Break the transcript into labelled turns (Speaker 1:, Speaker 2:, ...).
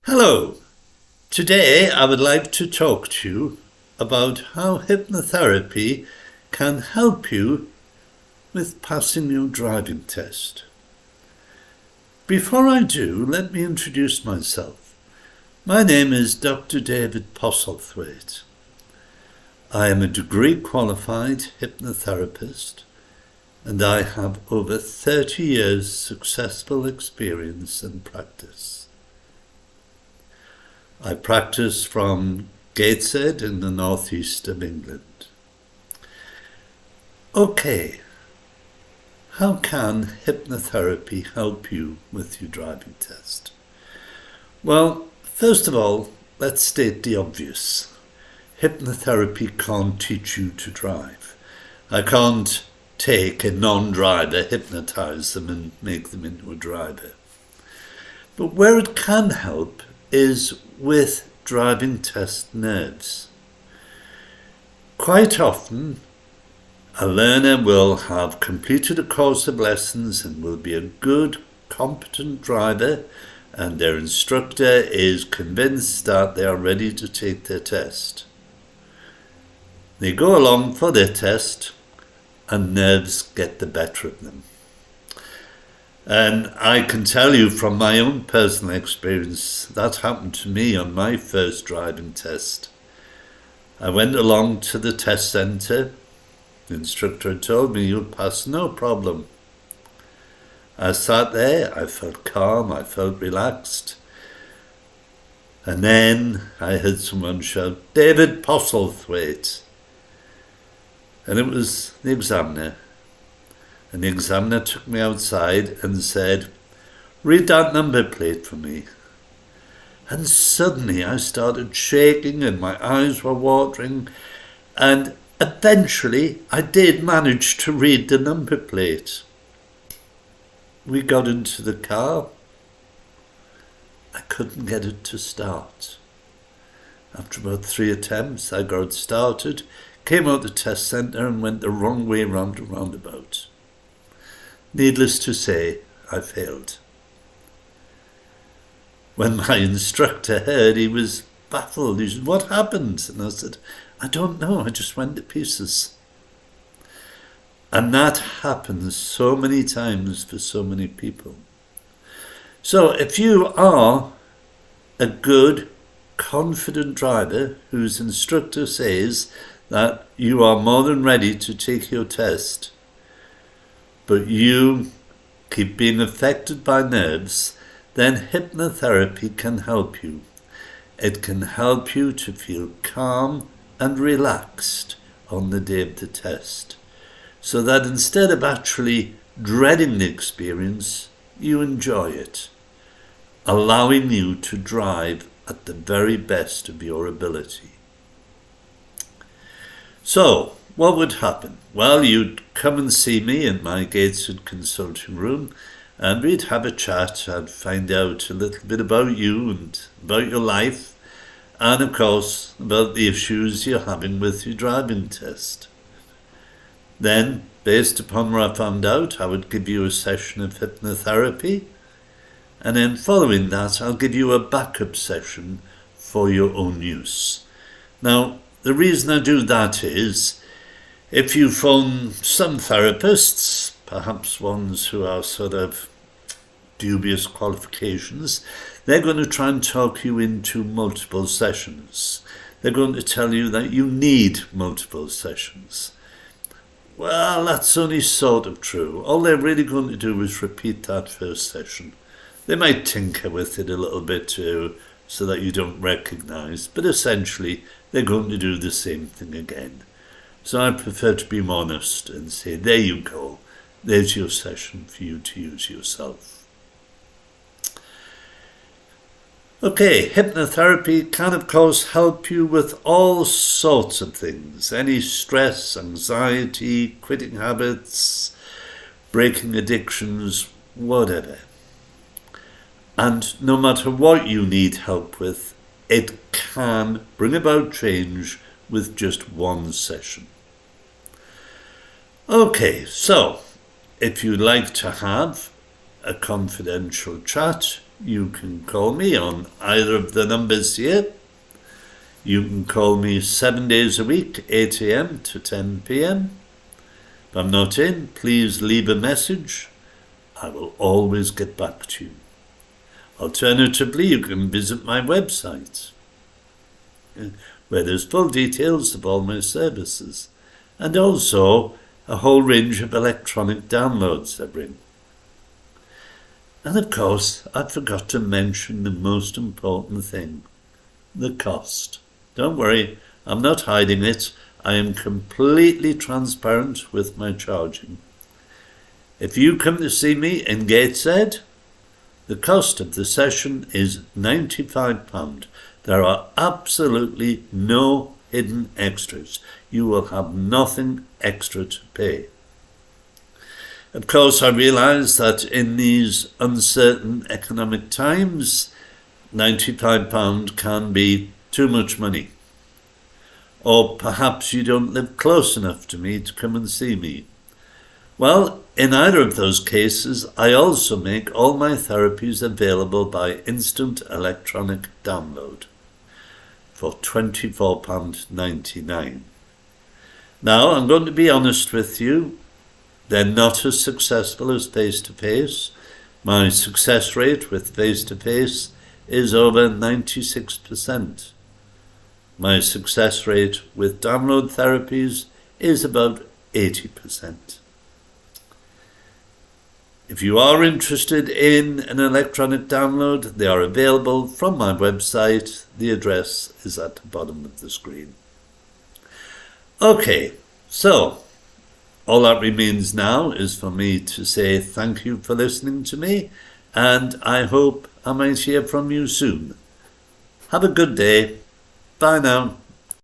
Speaker 1: Hello. Today I would like to talk to you about how hypnotherapy can help you with passing your driving test. Before I do, let me introduce myself. My name is Dr. David Postlethwaite. I am a degree qualified hypnotherapist and I have over 30 years successful experience and practice. I practice from Gateshead in the northeast of England. Okay, how can hypnotherapy help you with your driving test? Well, first of all, let's state the obvious. Hypnotherapy can't teach you to drive. I can't take a non-driver, hypnotize them and make them into a driver. But where it can help is with driving test nerves. Quite often, a learner will have completed a course of lessons and will be a good, competent driver, and their instructor is convinced that they are ready to take their test. They go along for their test, and nerves get the better of them. And I can tell you from my own personal experience, that happened to me on my first driving test. I went along to the test centre. The instructor had told me, "You'll pass, no problem." I sat there, I felt calm, I felt relaxed. And then I heard someone shout, "David Postlethwaite." And it was the examiner. And the examiner took me outside and said, "Read that number plate for me." And suddenly I started shaking and my eyes were watering. And eventually I did manage to read the number plate. We got into the car. I couldn't get it to start. After about 3 attempts, I got it started, came out the test centre and went the wrong way round the roundabout. Needless to say, I failed. When my instructor heard, he was baffled. He said, "What happened?" And I said, "I don't know, I just went to pieces." And that happens so many times for so many people. So if you are a good, confident driver whose instructor says that you are more than ready to take your test, but you keep being affected by nerves, then hypnotherapy can help you. It can help you to feel calm and relaxed on the day of the test, so that instead of actually dreading the experience, you enjoy it, allowing you to drive at the very best of your ability. So, what would happen? Well, you'd come and see me in my Gateshead consulting room and we'd have a chat. I'd find out a little bit about you and about your life and, of course, about the issues you're having with your driving test. Then, based upon what I found out, I would give you a session of hypnotherapy, and then following that, I'll give you a backup session for your own use. Now, the reason I do that is, if you phone some therapists, perhaps ones who are sort of dubious qualifications, they're going to try and talk you into multiple sessions. They're going to tell you that you need multiple sessions. Well, that's only sort of true. All they're really going to do is repeat that first session. They might tinker with it a little bit too, so that you don't recognize, but essentially they're going to do the same thing again. So I prefer to be honest and say, there you go, there's your session for you to use yourself. Okay, hypnotherapy can of course help you with all sorts of things, any stress, anxiety, quitting habits, breaking addictions, whatever. And no matter what you need help with, it can bring about change with just one session. Okay, so if you'd like to have a confidential chat, you can call me on either of the numbers here. You can call me 7 days a week, 8 a.m. to 10 p.m. If I'm not in, please leave a message. I will always get back to you. Alternatively, you can visit my website, where there's full details of all my services, and also a whole range of electronic downloads I bring. And of course, I forgot to mention the most important thing, the cost. Don't worry, I'm not hiding it. I am completely transparent with my charging. If you come to see me in Gateshead, the cost of the session is £95. There are absolutely no hidden extras. You will have nothing extra to pay. Of course, I realise that in these uncertain economic times, £95 can be too much money. Or perhaps you don't live close enough to me to come and see me. Well, in either of those cases, I also make all my therapies available by instant electronic download for £24.99. Now, I'm going to be honest with you. They're not as successful as face-to-face. My success rate with face-to-face is over 96%. My success rate with download therapies is about 80%. If you are interested in an electronic download, they are available from my website. The address is at the bottom of the screen. Okay, so all that remains now is for me to say thank you for listening to me, and I hope I might hear from you soon. Have a good day. Bye now.